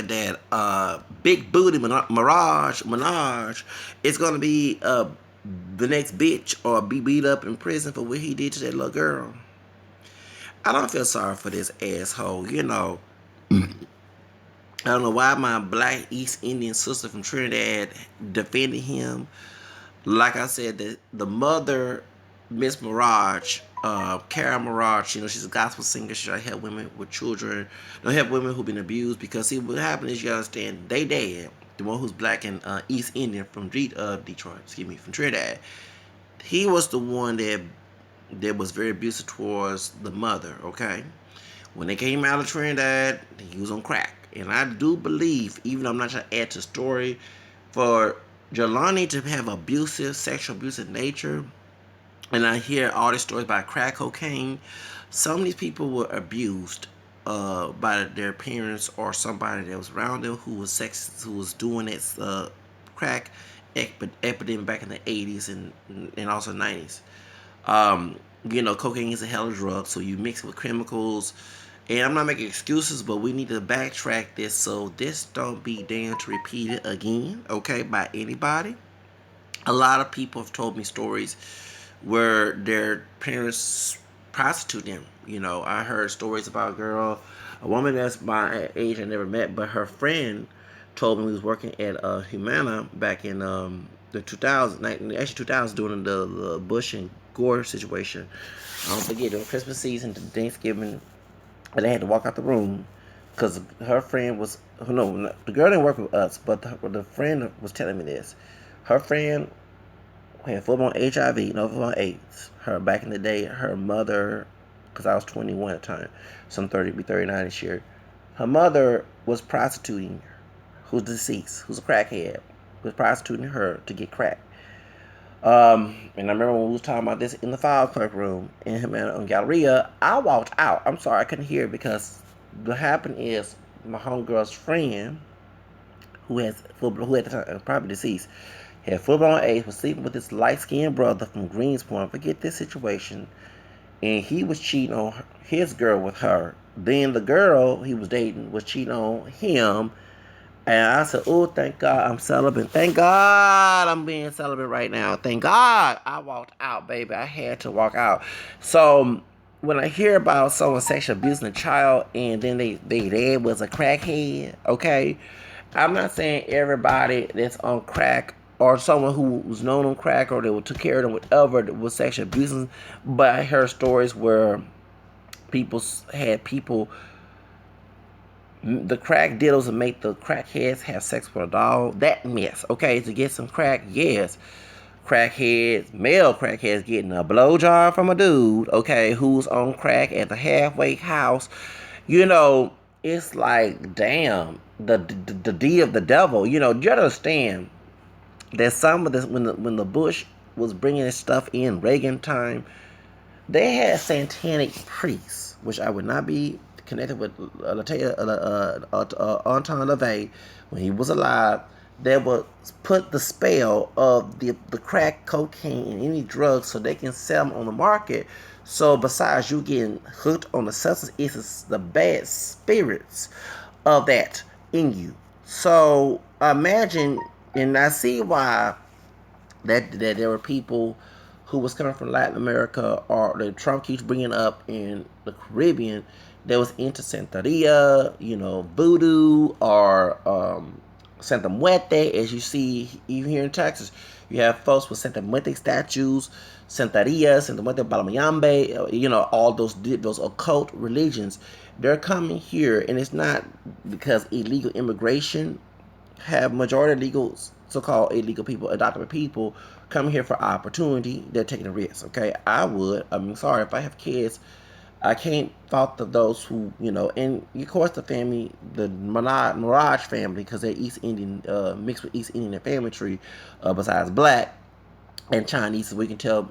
said that Big Booty Minaj is gonna be the next bitch or be beat up in prison for what he did to that little girl. I don't feel sorry for this asshole. I don't know why my black East Indian sister from Trinidad defended him. Like I said, the mother, Miss Maraj, Kara Maraj, she's a gospel singer. She help women with children, don't help women who've been abused. Because see, what happened is, you understand, they dad, the one who's black and East Indian from Detroit, from Trinidad. He was the one that was very abusive towards the mother. Okay, when they came out of Trinidad, he was on crack. And I do believe, even though I'm not trying to add to the story, for Jelani to have sexual abusive nature, and I hear all these stories about crack cocaine, some of these people were abused by their parents or somebody that was around them who was doing its crack epidemic back in the 80s and also 90s. Cocaine is a hell of a drug, so you mix it with chemicals. And I'm not making excuses, but we need to backtrack this so this don't be damned to repeat it again, okay, by anybody. A lot of people have told me stories where their parents prostitute them. I heard stories about a woman that's my age I never met, but her friend told me we was working at Humana back in the 2000s, actually 2000s, during the Bush and Gore situation. I don't forget, it was Christmas season, Thanksgiving, and they had to walk out the room because her friend was, no, the girl didn't work with us, but the friend was telling me this. Her friend had full-blown HIV, no full-blown AIDS. Her, back in the day, her mother, because I was 21 at the time, so I'm 30, be 39 this year. Her mother was prostituting her, who's deceased, who's a crackhead, was prostituting her to get crack. And I remember when we was talking about this in the file clerk room in Humana on Galleria, I walked out. I'm sorry, I couldn't hear it because what happened is my homegirl's friend, who at the time probably deceased, had full-blown AIDS, was sleeping with this light-skinned brother from Greensboro. Forget this situation. And he was cheating on his girl with her. Then the girl he was dating was cheating on him. And I said, oh, thank God I'm celibate. Thank God I'm being celibate right now. Thank God I walked out, baby. I had to walk out. So when I hear about someone sexually abusing a child and then they dad was a crackhead, okay? I'm not saying everybody that's on crack or someone who was known on crack or that took care of them, whatever, that was sexually abusing. But I heard stories where the crack dealers and make the crackheads have sex with a dog. That mess, okay? To get some crack, yes. Male crackheads getting a blowjob from a dude, okay, who's on crack at the halfway house. It's like, damn, the D of the devil. You understand that some of this, when the Bush was bringing this stuff in, Reagan time, they had satanic priests, which I would not be connected with Anton LaVey when he was alive, that would put the spell of the crack, cocaine, and any drugs so they can sell them on the market. So besides you getting hooked on the substance, it's the bad spirits of that in you. So imagine, and I see why that there were people who was coming from Latin America or that Trump keeps bringing up in the Caribbean that was into Santeria, voodoo, or Santa Muerte, as you see even here in Texas. You have folks with Santa Muerte statues, Santeria, Santa Muerte, Balamayambe, all those occult religions. They're coming here, and it's not because illegal immigration have majority of so-called illegal people, adopted people, coming here for opportunity. They're taking a risk, okay? Sorry, if I have kids, I can't fault those who, and of course the family, the Maraj family, because they're East Indian, mixed with East Indian family tree, besides black and Chinese, so we can tell.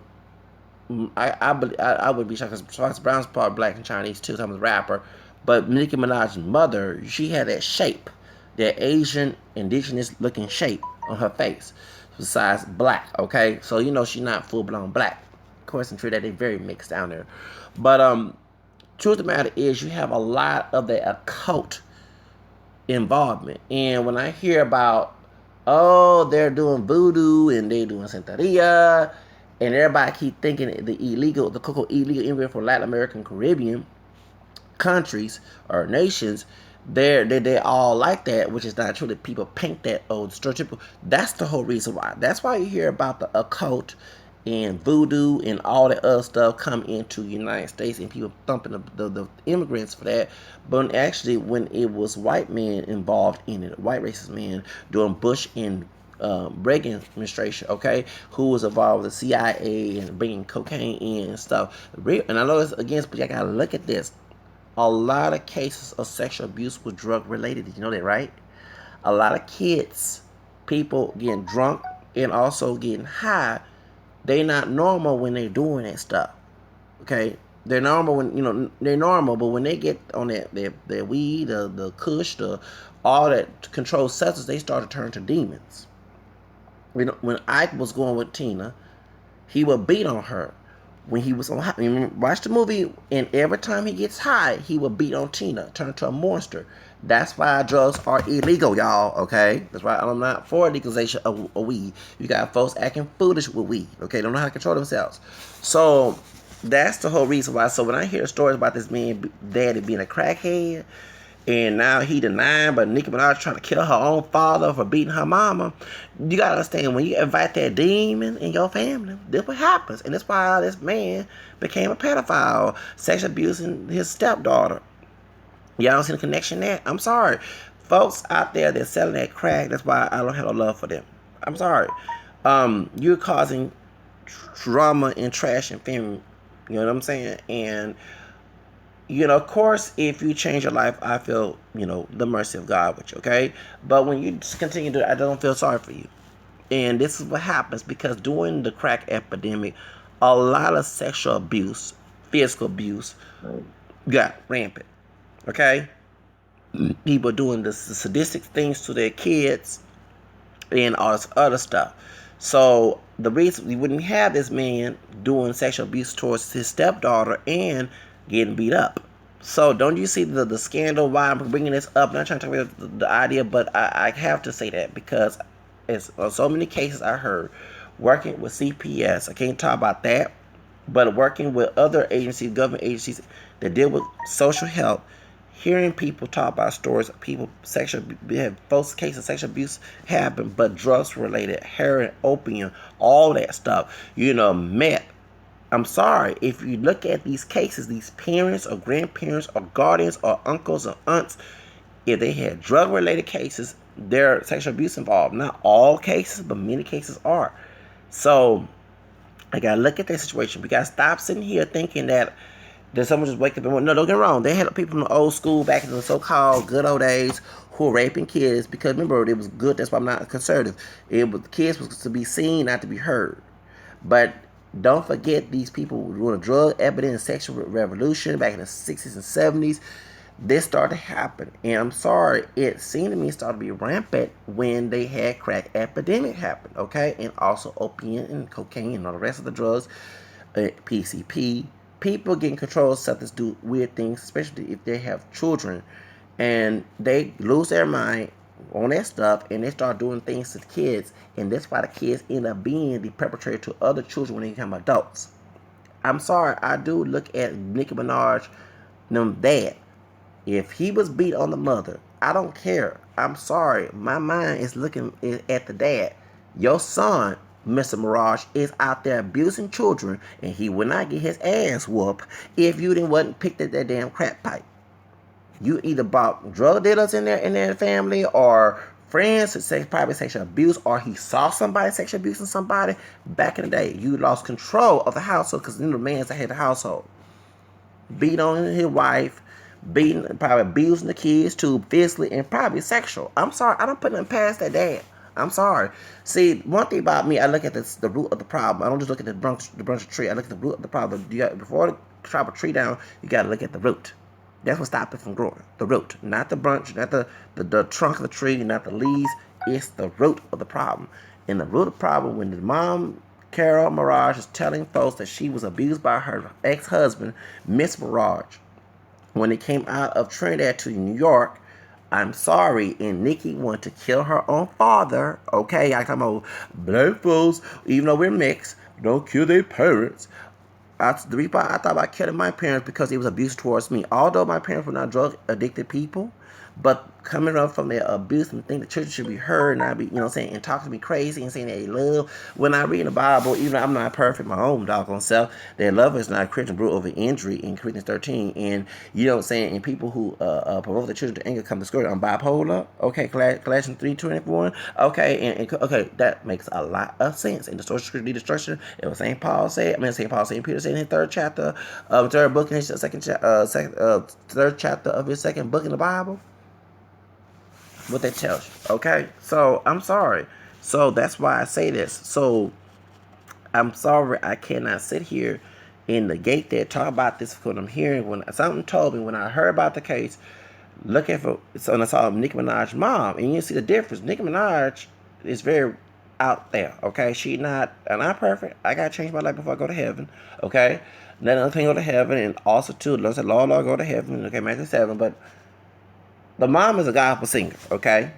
I would be shocked because Fox Brown's part black and Chinese too. So I'm a rapper, but Nicki Minaj's mother, she had that shape, that Asian indigenous looking shape on her face, besides black. Okay, so she's not full blown black. Of course, in Trinidad, they're very mixed down there. But truth of the matter is, you have a lot of the occult involvement. And when I hear about, oh, they're doing voodoo and they're doing Santeria, and everybody keep thinking the cocoa illegal immigrant from Latin American Caribbean countries or nations, they all like that, which is not true. That people paint that stereotypical. That's the whole reason why. That's why you hear about the occult and voodoo and all that other stuff come into the United States and people thumping the immigrants for that. But actually, when it was white men involved in it, white racist men during Bush and Reagan administration, okay, who was involved with the CIA and bringing cocaine in and stuff. And I know it's against, but you gotta look at this. A lot of cases of sexual abuse was drug related. Did you know that, right? A lot of kids, people getting drunk and also getting high, they not normal when they're doing that stuff. Okay? They're normal when, they're normal, but when they get on their weed, the kush, all that controlled substance, they start to turn to demons. When Ike was going with Tina, he would beat on her. When he was on high, watch the movie, and every time he gets high, he will beat on Tina, turn into a monster. That's why drugs are illegal, y'all, okay? That's why I'm not for legalization of weed. You got folks acting foolish with weed, okay? Don't know how to control themselves. So, that's the whole reason why. So, when I hear stories about this man, daddy being a crackhead, and now he denying, but Nicki Minaj trying to kill her own father for beating her mama. You gotta understand, when you invite that demon in your family, this what happens. And that's why this man became a pedophile, sex abusing his stepdaughter. Y'all don't see the connection there? I'm sorry. Folks out there that's selling that crack, that's why I don't have no love for them. I'm sorry. You're causing drama and trash and family. You know what I'm saying? And of course, if you change your life, I feel, the mercy of God with you, okay? But when you just continue to do it, I don't feel sorry for you. And this is what happens because during the crack epidemic, a lot of sexual abuse, physical abuse, got rampant, okay? People doing the sadistic things to their kids and all this other stuff. So the reason we wouldn't have this man doing sexual abuse towards his stepdaughter and getting beat up. So don't you see the scandal why I'm bringing this up? I'm not trying to talk about the idea, but I have to say that because it's so many cases I heard working with CPS. I can't talk about that, but working with other agencies, government agencies that deal with social health, hearing people talk about stories of people have both cases of sexual abuse happen, but drugs related, heroin, opium, all that stuff, meth. I'm sorry, if you look at these cases, these parents or grandparents or guardians or uncles or aunts, if they had drug related cases, there's sexual abuse involved. Not all cases, but many cases are. So I gotta look at that situation. We gotta stop sitting here thinking that someone just wake up and no, don't get me wrong. They had people from the old school back in the so-called good old days who were raping kids because remember it was good. That's why I'm not conservative. Kids was to be seen, not to be heard. But don't forget these people were doing a drug epidemic, sexual revolution back in the 60s and 70s. This started to happen. And I'm sorry, it seemed to me started to be rampant when they had crack epidemic happen, okay? And also opium and cocaine and all the rest of the drugs, PCP. People getting controlled substances do weird things, especially if they have children. And they lose their mind on that stuff and they start doing things to the kids, and that's why the kids end up being the perpetrator to other children when they become adults. I'm sorry, I do look at Nicki Minaj, dad. If he was beat on the mother, I don't care. I'm sorry, my mind is looking at the dad. Your son, Mr. Maraj, is out there abusing children, and he would not get his ass whooped if you didn't wasn't picked at that damn crack pipe. You either bought drug dealers in their family or friends who probably sexual abuse, or he saw somebody sexual abusing somebody back in the day. You lost control of the household because then the man's that had the household. Beat on his wife, probably abusing the kids too, physically and probably sexual. I'm sorry, I don't put nothing past that dad. I'm sorry. See, one thing about me, I look at the root of the problem. I don't just look at the branch of the tree. I look at the root of the problem. Before you chop a tree down, you got to look at the root. That's what stops it from growing. The root, not the branch, not the trunk of the tree, not the leaves. It's the root of the problem. And the root of the problem, when the mom, Carol Maraj, is telling folks that she was abused by her ex-husband, Miss Maraj, when they came out of Trinidad to New York, I'm sorry. And Nikki wanted to kill her own father. Okay, I come on, black folks, even though we're mixed, don't kill their parents. The reason I thought about killing my parents because it was abuse towards me. Although my parents were not drug addicted people, but coming up from their abuse and think the children should be heard and not be, saying, and talking to me crazy and saying they love. When I read the Bible, even though I'm not perfect, my own doggone self, that love is not a Christian brew over injury in Corinthians 13. And and people who provoke the children to anger come to scourge. I'm bipolar. Okay, Galatians 3:21. Okay, and okay, that makes a lot of sense. In the social security destruction, it was St. Paul said. St. Peter said in his third chapter, third book in his third chapter of his second book in the Bible. What that tells you, okay? So I'm sorry. So that's why I say this. So I'm sorry I cannot sit here and negate that, talk about this because I'm hearing when something told me when I heard about the case, looking for so I saw Nicki Minaj's mom, and you see the difference. Nicki Minaj is very out there, okay? She not perfect. I gotta change my life before I go to heaven, okay? Let other thing go to heaven, and also too, Lord said, Lord, go to heaven, okay, Matthew 7, but the mom is a gospel singer, okay?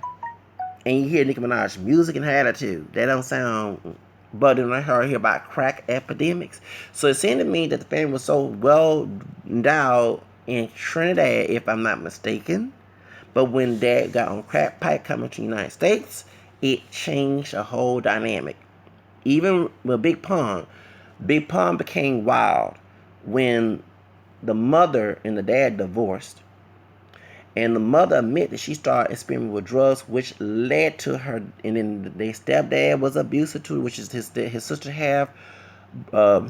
And you hear Nicki Minaj's music and her attitude. That don't sound... But then I heard here about crack epidemics. So it seemed to me that the family was so well endowed in Trinidad, if I'm not mistaken. But when Dad got on crack pipe coming to the United States, it changed the whole dynamic. Even with Big Pun became wild when the mother and the dad divorced. And the mother admitted that she started experimenting with drugs, which led to her. And then their stepdad was abusive to her, which is his sister half,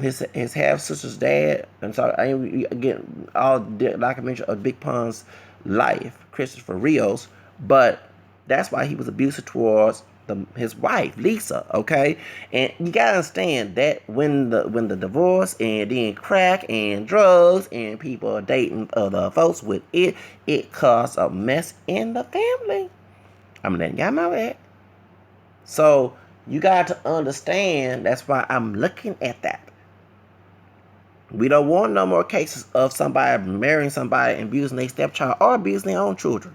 his half sister's dad. And so again, all documentary of Big Pun's life, Christopher Rios. But that's why he was abusive towards his wife, Lisa, okay? And you gotta understand that when the divorce and then crack and drugs and people are dating other folks with it caused a mess in the family. I'm letting y'all know that. So you got to understand, that's why I'm looking at that. We don't want no more cases of somebody marrying somebody and abusing their stepchild or abusing their own children.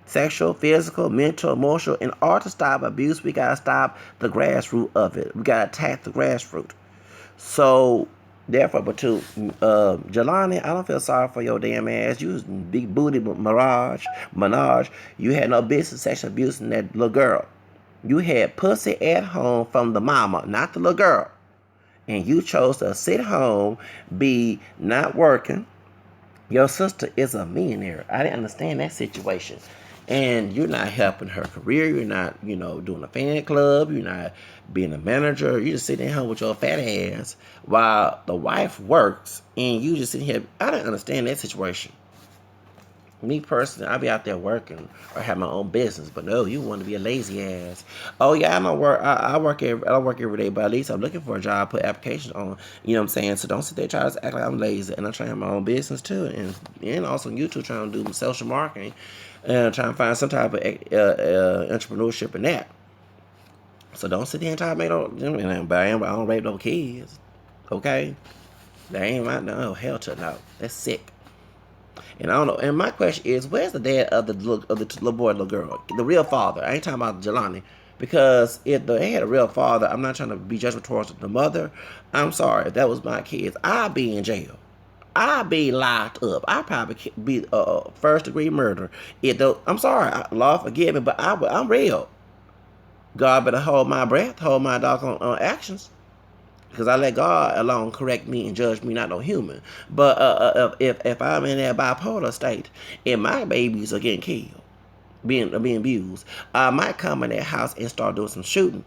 Sexual, physical, mental, emotional. In order to stop abuse, we gotta stop the grassroots of it. We gotta attack the grassroots. So, therefore, but to Jelani, I don't feel sorry for your damn ass. You was big booty Minaj. You had no business sexual abuse in that little girl. You had pussy at home from the mama, not the little girl. And you chose to sit home, be not working. Your sister is a millionaire. I didn't understand that situation. And you're not helping her career. You're not, doing a fan club. You're not being a manager. You're just sitting at home with your fat ass while the wife works. And you just sitting here. I didn't understand that situation. Me personally, I'll be out there working or have my own business. But no, you want to be a lazy ass. Oh yeah, I don't work. I work every day, but at least I'm looking for a job. Put applications on. You know what I'm saying? So don't sit there trying to act like I'm lazy. And I'm trying to have my own business too, and also on YouTube trying to do social marketing and trying to find some type of entrepreneurship in that. So don't sit there and try to make but I don't rape no kids. Okay, that ain't right. No, hell to no. That's sick. And I don't know. And my question is, where's the dad of the little boy, little girl, the real father? I ain't talking about Jelani, because if they had a real father, I'm not trying to be judgmental towards the mother. I'm sorry, if that was my kids, I'd be in jail. I'd be locked up. I'd probably be first degree murder. I'm sorry, Lord forgive me, but I'm real. God better hold my breath, hold my doggone actions. Because I let God alone correct me and judge me, not no human. But if I'm in that bipolar state and my babies are getting killed, being abused, I might come in that house and start doing some shooting.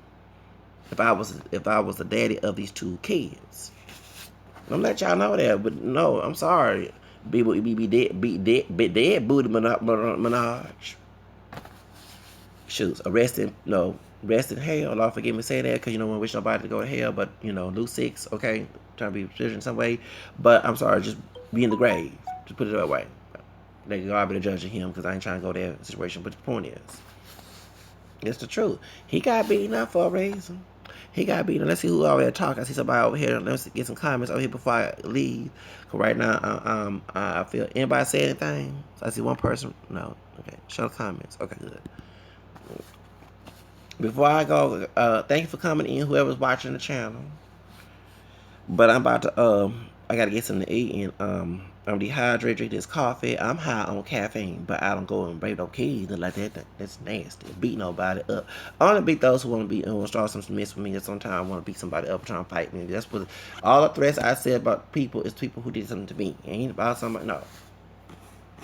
If I was the daddy of these two kids, I'm let y'all know that. But no, I'm sorry, be dead booty Minaj. Shoots, rest in hell. Lord forgive me saying that, because I wish nobody to go to hell, but Luke 6, okay, trying to be spiritual in some way, but I'm sorry, just be in the grave, just put it that way. Let God be the judge of him, because I ain't trying to go there situation. But the point is, it's the truth. He got beaten up for a reason. He got beat. Let's see who over there talking. I see somebody over here. Let's get some comments over here before I leave. Cause right now, I feel anybody say anything. So I see one person. No. Okay. Show comments. Okay, good. Before I go, thank you for coming in. Whoever's watching the channel. But I'm about to I gotta get something to eat, and I'm dehydrated, drink this coffee. I'm high on caffeine, but I don't go and break no keys like that. That's nasty. Beat nobody up. I want to beat those who want to beat and want to start some mess with me. And sometimes I want to beat somebody up trying to fight me. That's what all the threats I said about people is people who did something to me. It ain't about somebody. No.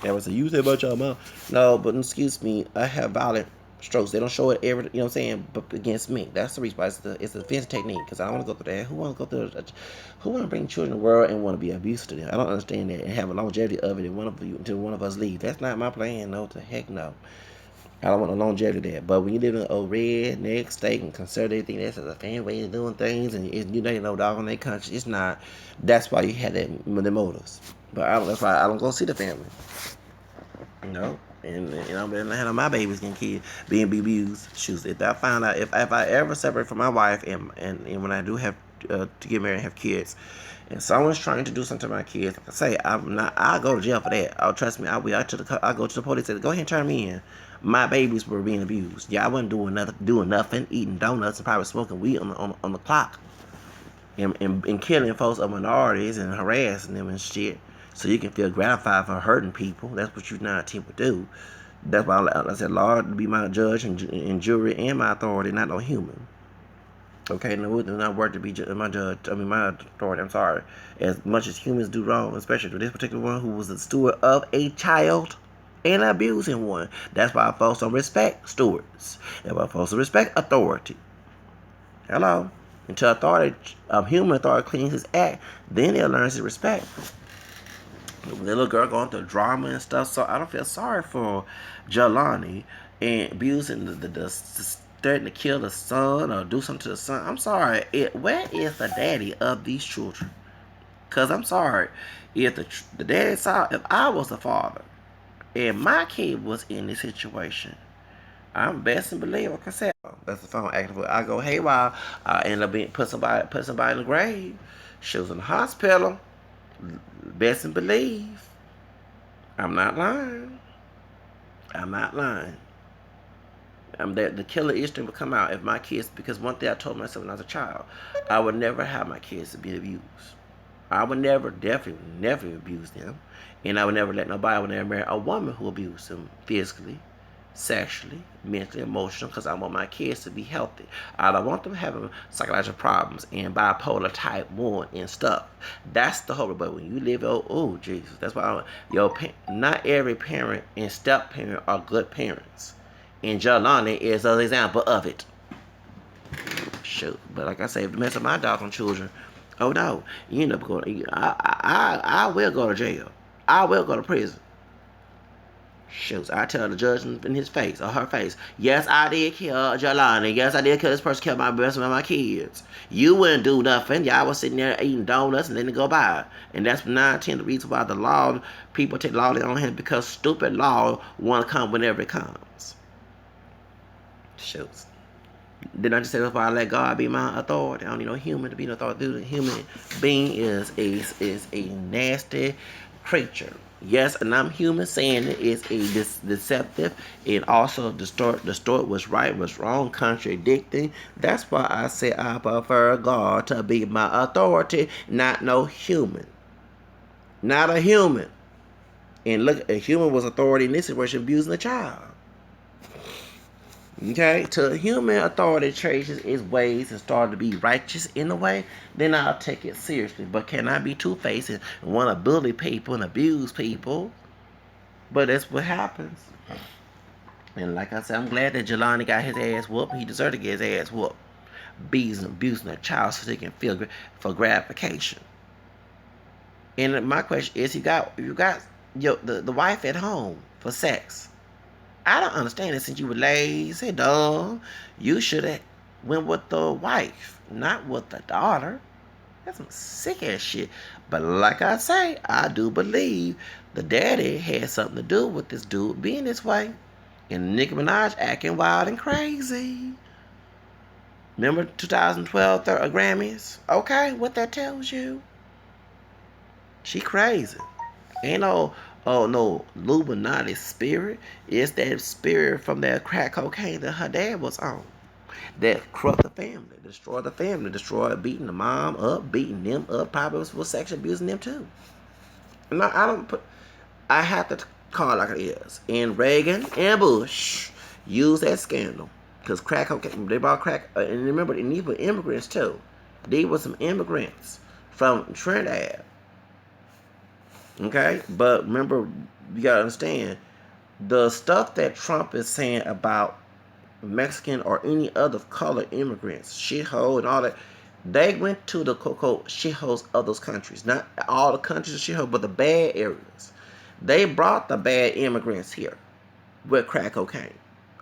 That was a you said about your mom. No, but excuse me, I have violent strokes. They don't show it every, you know what I'm saying, but against me. That's the reason why it's a defense technique, because I don't want to go through that. Who want to go through that? Who want to bring children in the world and want to be abusive to them? I don't understand that, and have a longevity of it until one of us leave. That's not my plan. No, to heck no. I don't want no longevity there. But when you live in a redneck state and consider everything that's a fan way of doing things, and you know dog on their country, it's not. That's why you had the motives. But that's why I don't go see the family. You know, and I'm gonna handle my babies getting kids being abused. Shoes. If I find out if I ever separate from my wife and when I do have to get married and have kids, and someone's trying to do something to my kids, like I say, I'm not. I'll go to jail for that. I'll trust me. I'll go to the police and say, go ahead and turn me in. My babies were being abused. Yeah, I wasn't doing nothing, eating donuts and probably smoking weed on the clock, and killing folks of minorities and harassing them and shit. So you can feel gratified for hurting people. That's what you're not to do. That's why I said, Lord, be my judge and jury and my authority, not no human. Okay, no, it does not work to be my judge. I mean, my authority. I'm sorry. As much as humans do wrong, especially with this particular one who was the steward of a child and abusing one. That's why folks don't respect stewards. That's why folks don't respect authority. Hello. Until authority, human authority cleans his act, then they'll learn his respect. The little girl going through drama and stuff, so I don't feel sorry for Jelani and abusing the threatening to kill the son or do something to the son. I'm sorry. Where is the daddy of these children? Cause I'm sorry, if the daddy saw, if I was the father and my kid was in this situation, I'm best and believe, like I said, that's the phone active. I go haywire. I end up put somebody in the grave. She was in the hospital. Best and believe. I'm not lying. I'm not lying. The killer instinct would come out if my kids, because one thing I told myself when I was a child, I would never have my kids to be abused. I would definitely never abuse them. And I would never let nobody, I would never marry a woman who abused them physically, sexually, mentally, emotionally, because I want my kids to be healthy. I don't want them having psychological problems and bipolar type 1 and stuff. That's the whole. But when you live, oh Jesus, that's why not every parent and step parent are good parents. And Jelani is an example of it. Shoot, but like I say, if you mess up my doggone children, oh no, you end up going. I will go to jail. I will go to prison. Shoot, I tell the judge in his face or her face, yes, I did kill Jelani. Yes, I did kill this person, kill my best of my kids. You wouldn't do nothing. Y'all was sitting there eating donuts and then they go by. And that's 9/10 the reason why the law, people take law in their own hands, because stupid law want to come whenever it comes. Shoot. Didn't I just say that's why I let God be my authority? I don't need no human to be an authority. The human being is a nasty creature. Yes, and I'm human saying it is a deceptive and also distort what's right, what's wrong, contradicting. That's why I say I prefer God to be my authority, not no human. Not a human. And look, a human was authority in this situation, abusing a child. Okay, to human authority traces its ways and start to be righteous in a way, then I'll take it seriously. But can I be two-faced and want to bully people and abuse people? But that's what happens. And like I said, I'm glad that Jelani got his ass whooped. He deserved to get his ass whooped. Abusing a child so they can feel for gratification. And my question is, you got the wife at home for sex. I don't understand it. Since you were lazy, dumb, you should have went with the wife, not with the daughter. That's some sick ass shit. But like I say, I do believe the daddy had something to do with this dude being this way. And Nicki Minaj acting wild and crazy. Remember 2012 Grammys? Okay, what that tells you? She crazy. Ain't no, oh no, Illuminati spirit. It's that spirit from that crack cocaine that her dad was on. That corrupt the family, destroyed, beating the mom up, beating them up, probably was sexual abusing them too. No, I don't put. I have to call it like it is. And Reagan and Bush used that scandal because crack cocaine. They bought crack, and remember, and these were immigrants too. These were some immigrants from Trinidad. Okay, but remember, you gotta understand the stuff that Trump is saying about Mexican or any other color immigrants, shithole and all that. They went to the cocoa shitholes of those countries. Not all the countries are shithole, but the bad areas. They brought the bad immigrants here with crack cocaine,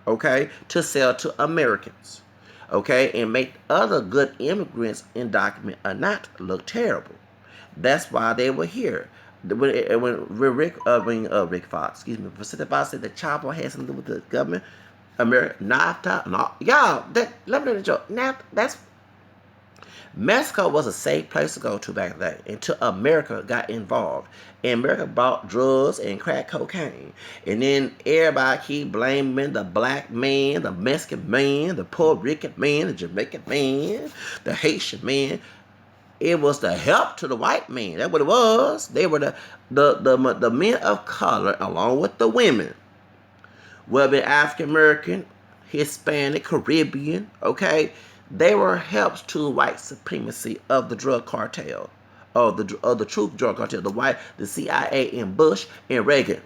okay, to sell to Americans, okay, and make other good immigrants undocumented or not look terrible. That's why they were here. When Rick Fox, excuse me, President Fox said that Chapo had something to do with the government, America, NAFTA, no, y'all, let me know the joke. NAFTA, that's Mexico was a safe place to go to back in the day until America got involved. And America bought drugs and crack cocaine. And then everybody keep blaming the black man, the Mexican man, the Puerto Rican man, the Jamaican man, the Haitian man. It was the help to the white man. That's what it was. They were the men of color along with the women. Whether African American, Hispanic, Caribbean, okay, they were helps to white supremacy of the drug cartel, of the true drug cartel, the CIA and Bush and Reagan.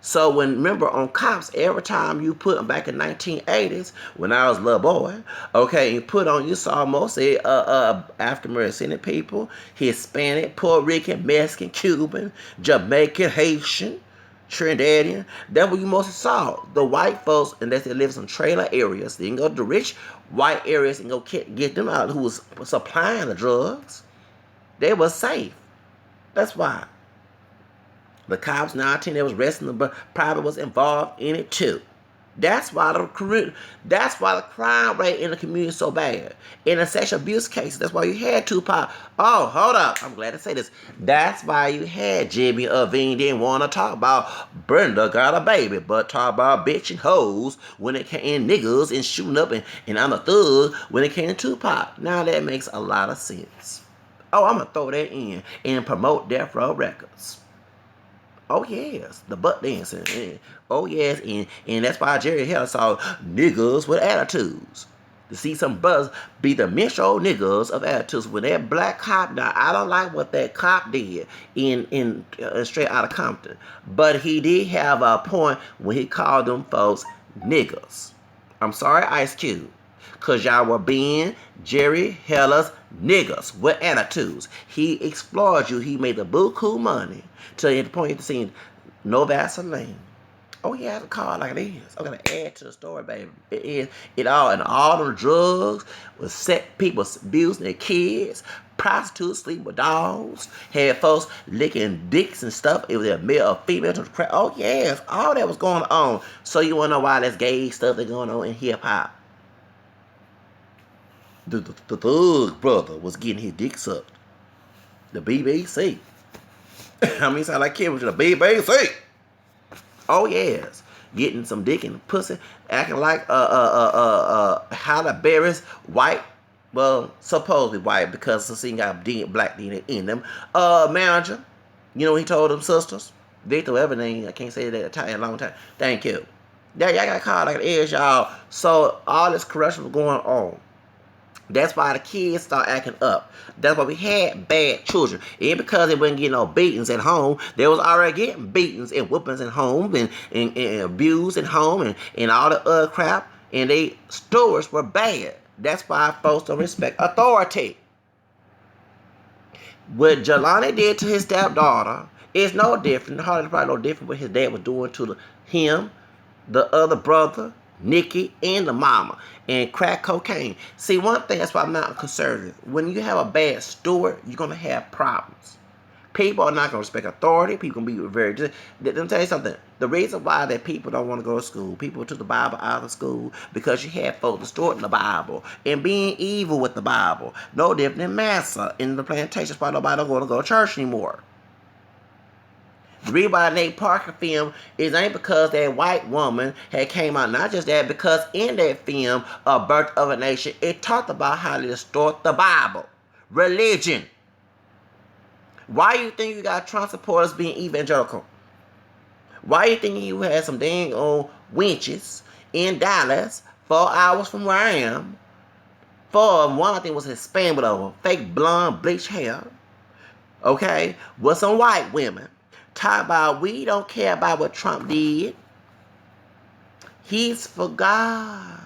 So remember on Cops, every time you put back in 1980s, when I was a little boy, okay, you put on, you saw mostly African American people, Hispanic, Puerto Rican, Mexican, Cuban, Jamaican, Haitian, Trinidadian. That's what you mostly saw. The white folks, unless they live in some trailer areas, they can go to the rich white areas and go get them out who was supplying the drugs. They were safe. That's why. The cops, 19, they was arresting them, but probably was involved in it too. That's why the crime rate in the community is so bad. In the sexual abuse cases, that's why you had Tupac. Oh, hold up. I'm glad to say this. That's why you had Jimmy Iovine didn't want to talk about Brenda got a baby, but talk about bitch and hoes when it came in niggas and shooting up and I'm a thug when it came to Tupac. Now that makes a lot of sense. Oh, I'm going to throw that in and promote Death Row Records. Oh, yes, the butt dancing. Yeah. Oh, yes, and that's why Jerry Heller saw niggas with attitudes. To see some brothers be the metro niggas of attitudes. When that black cop, now, I don't like what that cop did in straight out of Compton. But he did have a point when he called them folks niggas. I'm sorry, Ice Cube. Because y'all were being Jerry Heller's niggas with attitudes. He explored you. He made the buku money to the point of seeing no Vaseline. Oh, yeah, I have to call it like it is. I'm going to add to the story, baby. It is. It all. And all the drugs was set people abusing their kids. Prostitutes sleep with dogs. Had folks licking dicks and stuff. It was a male or female to the crowd. Oh, yes. All that was going on. So you want to know why that's gay stuff that's going on in hip-hop? The thug brother was getting his dick sucked. The BBC. I mean, sound like Kevin to the BBC. Oh yes, getting some dick in the pussy, acting like Halle Berry's white. Well, supposedly white because she got black DNA in them. Manager, you know what he told them sisters? Victor everything. I can't say that Italian a long time. Thank you. Yeah, y'all got caught like it is, y'all. So all this corruption was going on. That's why the kids start acting up. That's why we had bad children. And because they wasn't getting no beatings at home, they was already getting beatings and whoopings at home and abuse at home and all the other crap. And they stewards were bad. That's why folks don't respect authority. What Jelani did to his stepdaughter is no different. Hardly probably no different what his dad was doing to him, the other brother, NICKI, and the mama, and crack cocaine. See, one thing, that's why I'm not a conservative. When you have a bad steward, you're going to have problems. People are not going to respect authority. People going to be very... Let me tell you something. The reason why that people don't want to go to school, people took the Bible out of school because you had folks distorting the Bible and being evil with the Bible. No different than Massa in the plantation spot. Nobody don't want to go to church anymore. The reason why Nate Parker film is ain't because that white woman had came out. Not just that, because in that film, A Birth of a Nation, it talked about how to distort the Bible. Religion. Why you think you got Trump supporters being evangelical? Why you think you had some dang old wenches in Dallas 4 hours from where I am? For one, I think was Hispanic with a fake blonde bleached hair. Okay? With some white women. Talk about we don't care about what Trump did. He's for God.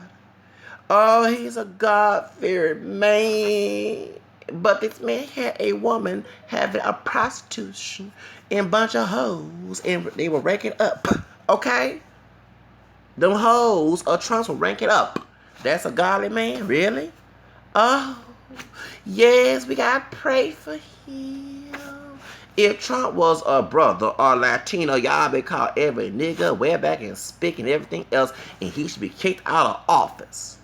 Oh, he's a God-fearing man. But this man had a woman having a prostitution and a bunch of hoes, and they were ranking up. Okay? Them hoes or Trumps were ranking up. That's a godly man, really? Oh, yes, we gotta pray for him. If Trump was a brother or Latino, y'all be called every nigga, way back and spick and everything else, and he should be kicked out of office.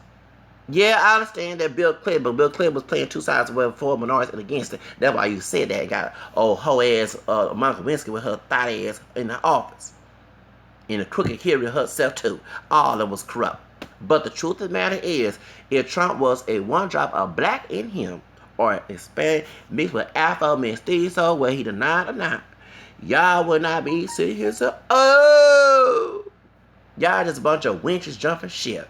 Yeah, I understand that Bill Clinton, but Bill Clinton was playing two sides of it for minorities and against it. That's why you said that. Got old hoe-ass Monica Lewinsky with her thought ass in the office. And the crooked Hillary herself too. All of them was corrupt. But the truth of the matter is, if Trump was a one drop of black in him, or Hispanic mixed with Afro mestizo, where he denied or not, y'all would not be sitting here saying, oh, y'all just a bunch of wenches jumping ship.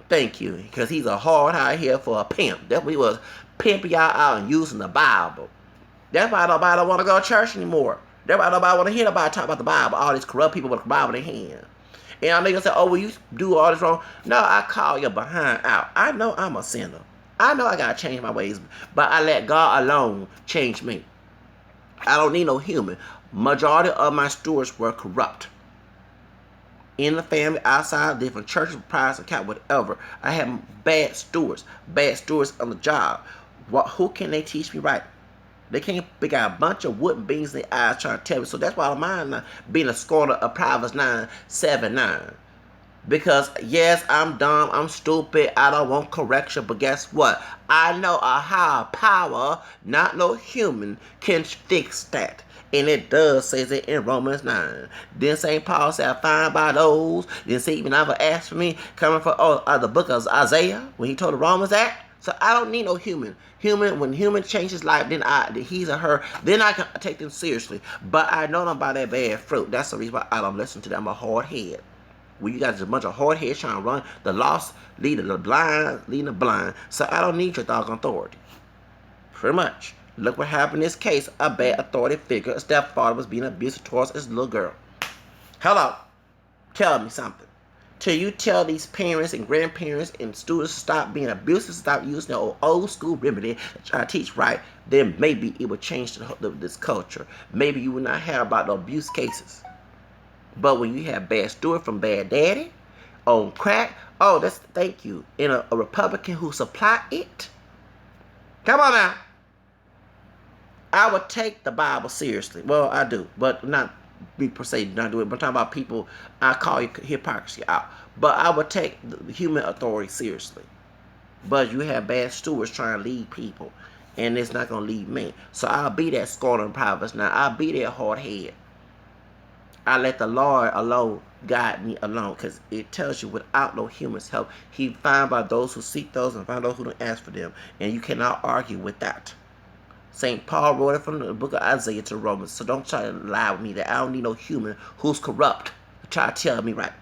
Thank you, because he's a hard out here for a pimp. That's what he was, pimping y'all out and using the Bible. That's why nobody don't want to go to church anymore. That's why nobody want to hear nobody talk about the Bible. All these corrupt people with the Bible in their hand. And I know you say, oh, well, you do all this wrong. No, I call your behind out. I know I'm a sinner. I know I got to change my ways, but I let God alone change me. I don't need no human. Majority of my stewards were corrupt. In the family, outside, different churches, private account, whatever. I have bad stewards on the job. Who can they teach me right? They can't pick out a bunch of wooden beans in their eyes trying to tell me. So that's why I don't mind being a scorner of Proverbs 9:7-9. Because, yes, I'm dumb, I'm stupid, I don't want correction, but guess what? I know a higher power, not no human, can fix that. And it does say that in Romans 9. Then St. Paul said, fine by those. Then say, even never asked for me, coming from the book of Isaiah, when he told the Romans that. So I don't need no human. When human changes life, then he's or her, then I can take them seriously. But I know them by that bad fruit. That's the reason why I don't listen to them. I'm a hard head. Well, you guys are a bunch of hard heads trying to run the lost, leading the blind. So I don't need your doggone authority. Pretty much. Look what happened in this case. A bad authority figure, a stepfather, was being abusive towards his little girl. Hello. Tell me something. Till you tell these parents and grandparents and students to stop being abusive, stop using the old school remedy to try to teach right, then maybe it would change this culture. Maybe you would not have about the abuse cases. But when you have bad steward from bad daddy on crack, oh, that's thank you. And a Republican who supply it. Come on now. I would take the Bible seriously. Well, I do, but not me per se, not do it. But I'm talking about people, I call hypocrisy out. But I would take the human authority seriously. But you have bad stewards trying to lead people, and it's not going to lead me. So I'll be that scorner in Proverbs. Now, I'll be that hard head. I let the Lord alone guide me alone, because it tells you without no human's help, he find by those who seek those and find those who don't ask for them. And you cannot argue with that. St. Paul wrote it from the book of Isaiah to Romans. So don't try to lie with me that I don't need no human who's corrupt to try to tell me right.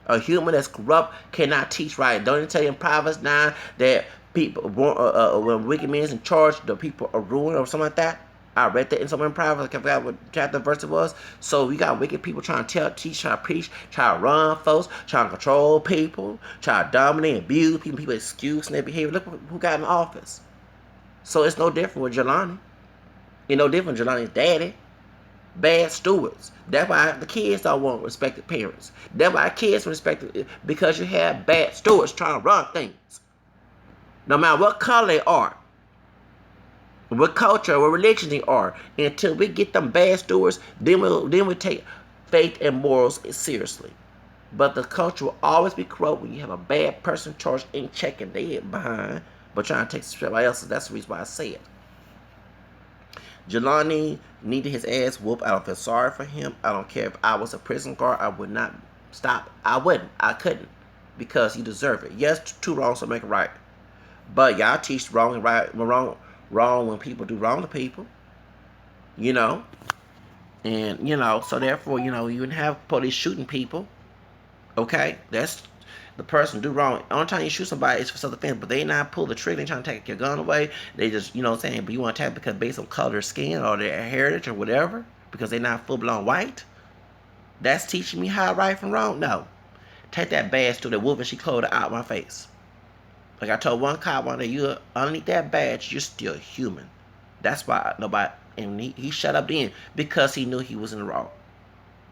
A human that's corrupt cannot teach right. Don't it tell you in Proverbs 9 that people, when wicked men is in charge, the people are ruined or something like that? I read that in some Proverbs. I forgot what chapter verse it was. So we got wicked people trying to teach, trying to preach, trying to run folks, trying to control people, trying to dominate, abuse people, people excuse their behavior. Look who got in office. So it's no different with Jelani. It's no different with Jelani's daddy. Bad stewards. That's why the kids don't want respected parents. That's why kids respect it, because you have bad stewards trying to run things. No matter what color they are. what culture, what religion they are. And until we get them bad stewards, then we take faith and morals seriously. But the culture will always be corrupt when you have a bad person charged in checking their head behind, but trying to take somebody else's. That's the reason why I say it. Jelani needed his ass whooped. I don't feel sorry for him. I don't care if I was a prison guard. I would not stop. I wouldn't. I couldn't. Because he deserved it. Yes, two wrongs will make it right. But y'all teach wrong and right, wrong when people do wrong to people. You know? And, so therefore, you wouldn't have police shooting people. Okay? That's the person do wrong. The only time you shoot somebody is for self-defense, but they not pull the trigger. They trying to take your gun away. They just, what I'm saying, but you want to attack because based on color of skin or their heritage or whatever, because they're not full-blown white. That's teaching me how right from wrong? No. Take that badge to the wolf and she closed out my face. Like I told one cop one day, you underneath that badge, you're still human. That's why nobody, and he shut up then because he knew he was in the wrong.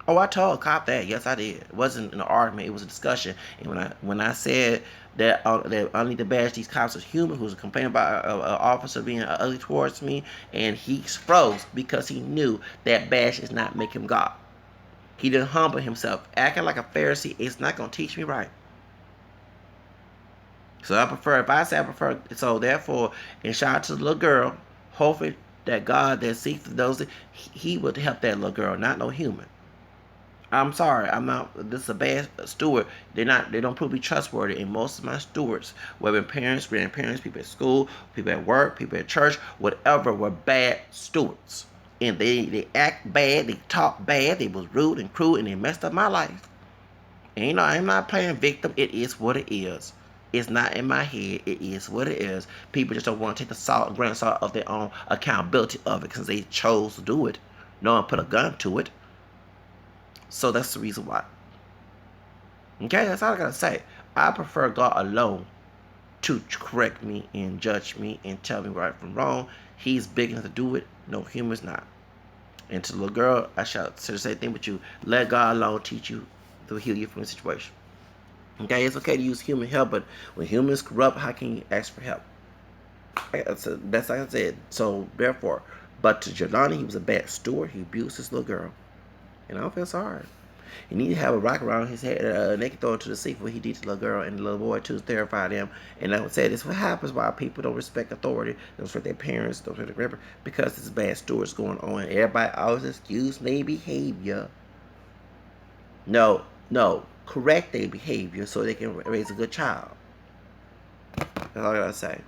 Oh, I told cop that. Yes, I did. It wasn't an argument. It was a discussion. And when I said that underneath the badge, these cops was human, who was complaining about an officer being ugly towards me, and he froze because he knew that badge is not making him God. He didn't humble himself. Acting like a Pharisee is not going to teach me right. So so therefore, and shout out to the little girl, hopefully that God that seeks those, he would help that little girl, not no human. I'm sorry, I'm not. This is a bad steward. They don't prove to be trustworthy. And most of my stewards, whether parents, grandparents, people at school, people at work, people at church, whatever, were bad stewards. And they act bad, they talk bad, they was rude and cruel, and they messed up my life. And I'm not playing victim. It is what it is. It's not in my head. It is what it is. People just don't want to take the grain of salt of their own accountability of it because they chose to do it. No one put a gun to it. So that's the reason why. Okay, that's all I gotta say. I prefer God alone to correct me and judge me and tell me right from wrong. He's big enough to do it. No, human's not. And to the little girl, I shall say the same thing with you. Let God alone teach you to heal you from the situation. Okay, it's okay to use human help, but when humans corrupt, how can you ask for help? That's like I said. So therefore, but to Jelani, he was a bad steward. He abused this little girl, and I don't feel sorry. He needed to have a rock around his head, naked throw into the sea for what he did to the little girl and the little boy too, terrified him. And I would say this is what happens why people don't respect authority, don't respect their parents, don't respect their grandparents, because this bad stewards going on. Everybody always excuse their behavior. No, correct their behavior so they can raise a good child. That's all I gotta say.